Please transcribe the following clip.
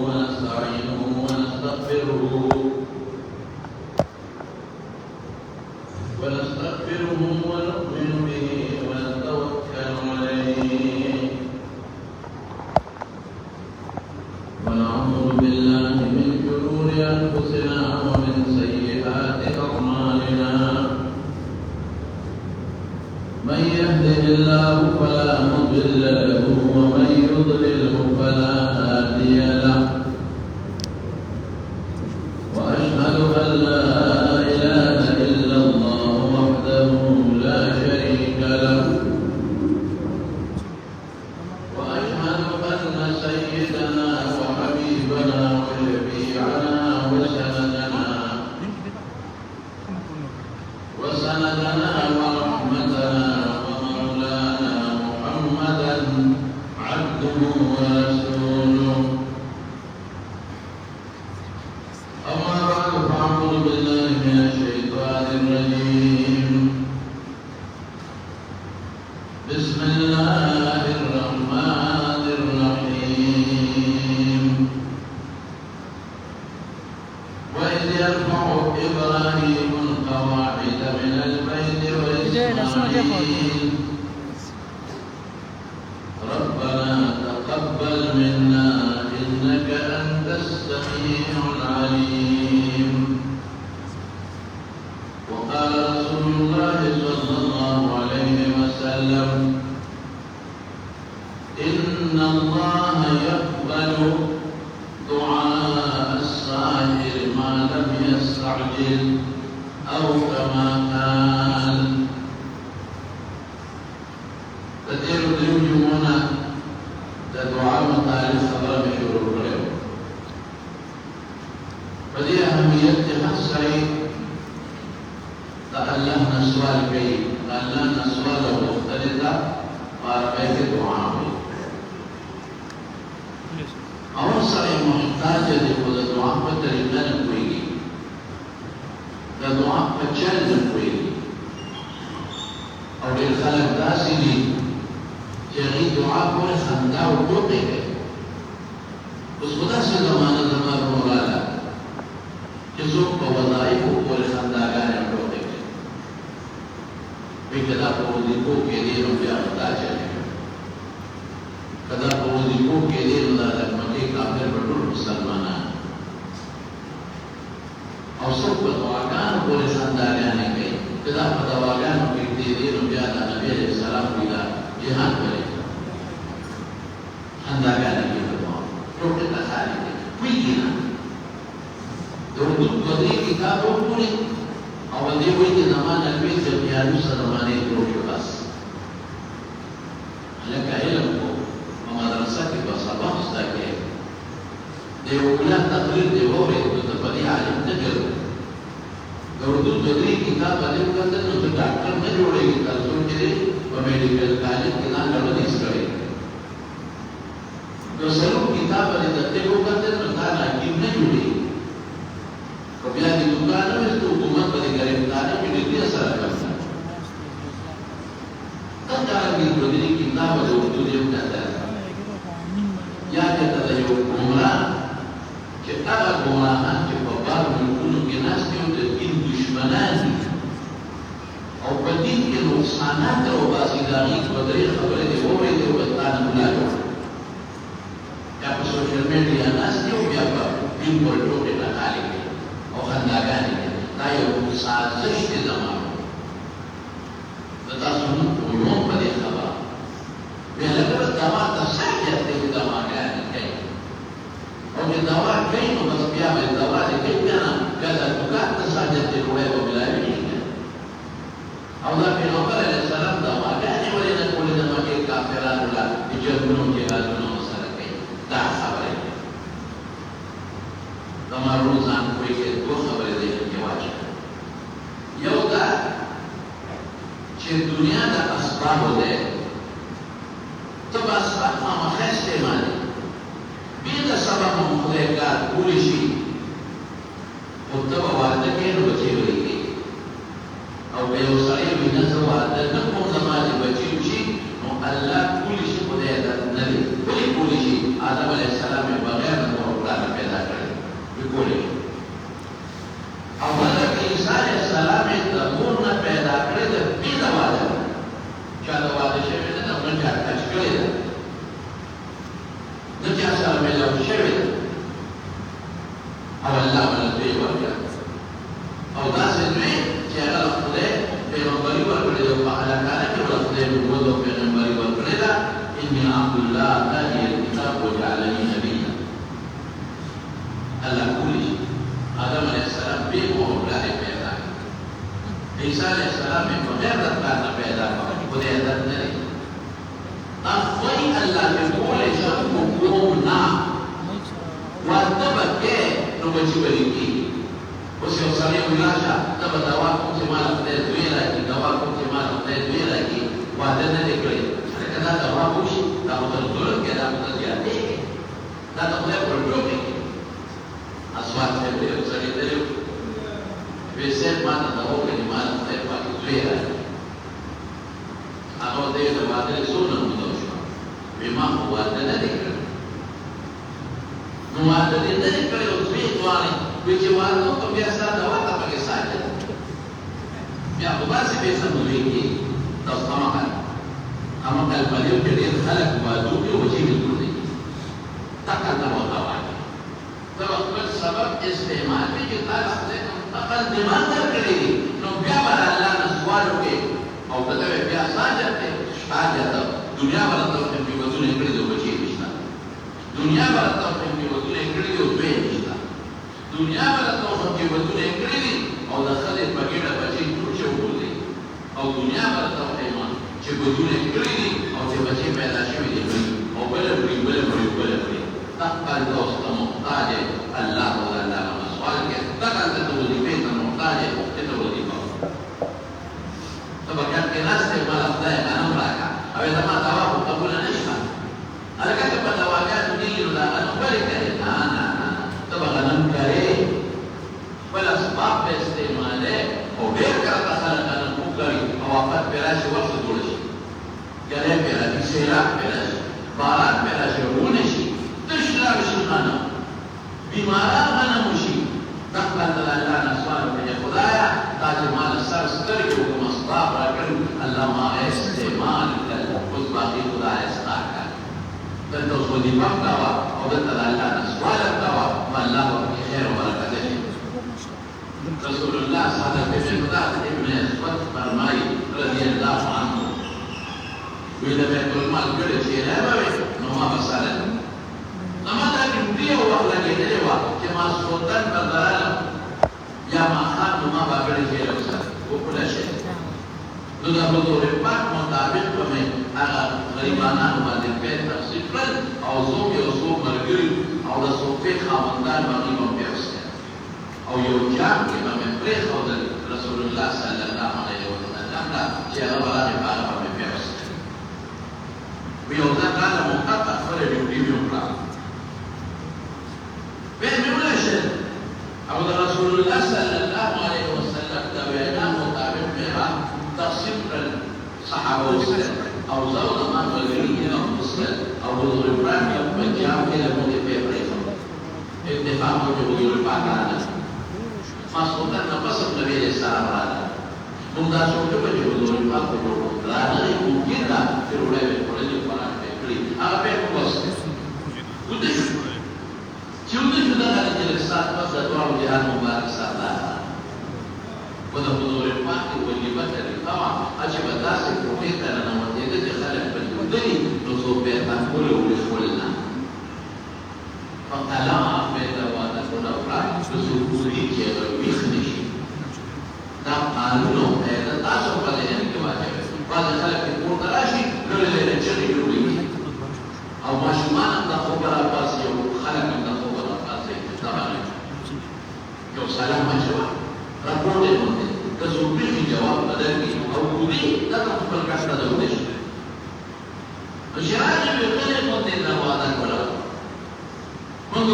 ونستعينه ونستغفره ونؤمن به ونتوكل عليه ونعوذ بالله من شرور أنفسنا ومن سيئات أعمالنا من يهده الله فلا مضل له ومن يضلله فلا هادي له وأشهد أن لا إله إلا الله وحده لا شريك له وأشهد أن سيدنا وحبيبنا وشفيعنا وسندنا ورحمتنا ومولانا محمدا عبده ورسوله أما بعد فأعوذ بالله من الشيطان الرجيم بسم الله الرحمن الرحيم وإذ يرفع إبراهيم القواعد من البيت وإسماعيل ربنا تقبل منا إنك أنت السميع العليم وقال رسول الله صلى الله عليه وسلم إن الله يقبل دعاء السائل ما لم يستعجل أو كما قال تدير اليومنا دعاء مطالب خبر بشروع له فدي أهمية حسري تألهنا سؤال كي تألهنا سؤال مختلفة واربعه دعاء اور سره محتاج دی خود دعا په طریقه نه کوي دا دعا په چل نه کوي او ډېر خلک داسې دي چې هغه دعا کوله خندا او ټوکې کوي اوس په داسې زمانه زمانه وراله چې څوک په وظایفو پورې خنداګانې او ټوکې کوي وکړه په وظیفو کې دې نو بیا ودا چلے کدا په وظیفو کې دې نو دا کافر بټول مسلمانان او څوک په دعاګانو پورې خنداګانې کوي کدا په دعاګانو کې دې نو بیا د نبی عليه السلام ویلا جهاد کوي خنداګانې کوي ټوکې ته خالي کوي نه د اردو په دې کتاب وګورئ او دې وایي چې زمانه کې چې بیا نو زمانه کې بس لکه علم کو په مدرسه کې په سبق زده کوي د یو بل تقریر دی وره د په عالم نه جوړ د اردو د دې کتاب باندې وکړل نو د ډاکټر نه جوړېږي تاسو چې په میډیکل کالج کې نه لړل شي د سلو کتاب باندې د دې وکړل نو دا نه نه جوړېږي په بیا د دکان او د حکومت باندې ګرفتار کې دې سره راځي دا د دې کتاب د اردو د یو یا ته یو عمران چې هغه ګمراهان چې په بار ملکونو کې ناست دي او د دین دشمنان دي او په دین کې نقصانات راوباسي د هغې په درې خبرې دې واورېدې او تا نه ملا جوړ یا په سوشل میډیا ناست دي او بیا په دین پورې ټوکې راخالي کوي او خنداګانې کوي دا یو سازش دی زمانو د تاسو نن پوهیږم په دې خبره بیا لکه دوا ته سخت دی دواګانې کوي او چې دوا کوي نو بس بیا به دوا دې کوي بیا نه بیا د دکان ته ساجت دې ډوډۍ به ملاوي او دا پیغمبر علیه السلام دواګانې ولې نه کولې د مکې کافرانو له د جنګونو جهادونو سره کوي دا خبرې زما روزان کوي چې دوه خبرې دې کې واچوي یو دا چې دنیا د اسبابو ده ته به اسباب خامخا استعمالوي بې د سبب هم خدای کار کولی شي خو ته به واده کوې نو بچې به یې کوي او که یو سړی وي نه زه واده نه کوم زما چې بچې وشي نو الله کولی شي خدای دا نه دی ولې کولی شي آدم علیه السلام یې بغیر د شوی ده او الله ولا دوی ورکړه او داسې دوی چې هغه له خدای پیغمبري ورکړې ده په هلاکانه کې له خدای نبوت او پیغمبري ورکړې ده إني عبد الله آتاني الكتاب وجعلني نبيا الله كل شيء آدم عليه السلام بيه وأولاد پیدا عيسى عليه السلام من غير ذات پیدا خدای عزت نه لري اخوي الله يقول شرككم نعم واتبكي نو بچي وريكي اوس یو سړی ولاشه تب دوا کوم چې مال خدای دوی راکي دوا کوم چې مال خدای دوی راکي واده نه لیکي کدا دوا وشي دا په ټول کې دا په زیاتې دا د خدای پر ټوکی اسوات ته یو سړی دی ویسه باندې دا وګړي مال خدای په دوی راکي هغه دې د واده سونه نو شو بما هو واده نه لیکي نو واده دې نه لیکي او دوی تواني ویچه واردو تو بیاسا دواتا پاکی ساجد بیا خباسی بیسا مدویگی دوست امکل پلیو که دیر خلق وادو که وچی بلکل دی تکل نموتا واقعی تو اقبل سبب استعمال بھی جو تالا خلیکم تقل دماغ در کری دی نو بیا بر اللہ نسوالو کے او بتوی بیا ساجد تے شاجد دنیا برطو خمی وزون اکڑی دو بچی بشتا دنیا برطو خمی وزون اکڑی دو دوی بشتا دنیا والا توفه کې ودونه کړی دي او د خلک په ګډه بچي ټول شو ولې او دنیا والا توفه ایمان چې ودونه کړی دي او چې بچي پیدا شوی دي او بل تقبل دوست محتاج الله ولا مسؤال کې تقبل ته وظیفه ته محتاج ته وظیفه طبعا کې ناس ته مال خدای غنم راکا او دا ما دوا قبول نشته الکه په دواګانو دي لا انا بل کړي نه طبعا غنم کرے بل اسباب پہ استعمال ہے اور بیر کرتا خلق غنم کو کری اوافت پیراشی وقت دوڑشی گلے پیراشی سیلاب پیراشی باران پیراشی رونشی تشلاب شخانا بیماران غنموشی تقبل اللہ نسوان بجے خدایا تاج مال سر سترکی حکم اسباب رکن اللہ ما استعمال کر اس باقی خدا استعمال کر دلتا اس کو دیپک دعوا اور دلتا اللہ نسوال دعوا والله خير وبركاته رسول الله صلى الله عليه وسلم ابن اسود فرمای رضی الله عنه ویل به ټول مال ګړي چې راوي نو ما مساله نو دا دې یو وخت لګیدلی و چې ما سلطان بدراله یا ما خان ما باګړي چې راوځه او کله شي نو دا حضور پاک مطابق په هغه غریبانو باندې په تفصیل کړ او زوم یو څو مرګري او د صوفي خاوندان باندې مو پیوسته او یو جام کې باندې پرې خو د رسول الله صلی الله علیه وسلم دا چې هغه باندې باندې پیوسته ویو دا کله مقطع پر ډیوټي وکړه به مولاشه او د رسول الله صلی الله علیه وسلم دا وینا مطابق به تفصیل کړ صحابه وسلم او زوجة ما تغيرين أو مسلم أو حضور إبراهيم أو مجام إلى مدة فبراير اتفاق وجود الفاعل ما سوتر نفسه النبي عليه السلام هذا ممتاز شوكة وجود الفاعل لا نري ممكن لا في رواية القرآن القرآن فبراير أغلب بس كدش شو ده هذا الجلسات بس دعوة جهاد مبارك سالها وده حضور الفاعل والجبات طبعا أجب الناس يقولون أنا موديت خلق بالدني نصوب بيتنا كل ولنا فقلا بيت وانا كنا فرا نصوب كلي كيا ويخنش ده قانون هذا تاسو قال يعني كواجب بعد خلق يقول تراشي لا نشري يقولي أو ما شو ما نقدر خبر الباس يوم خلق نقدر خبر الباس طبعا يوم سلام مشروع رپورټ باندې د زوبې جواب بدل کی او دوی دا خپل کار ته ودی شي راځي په خپل باندې دا وعده کړو موږ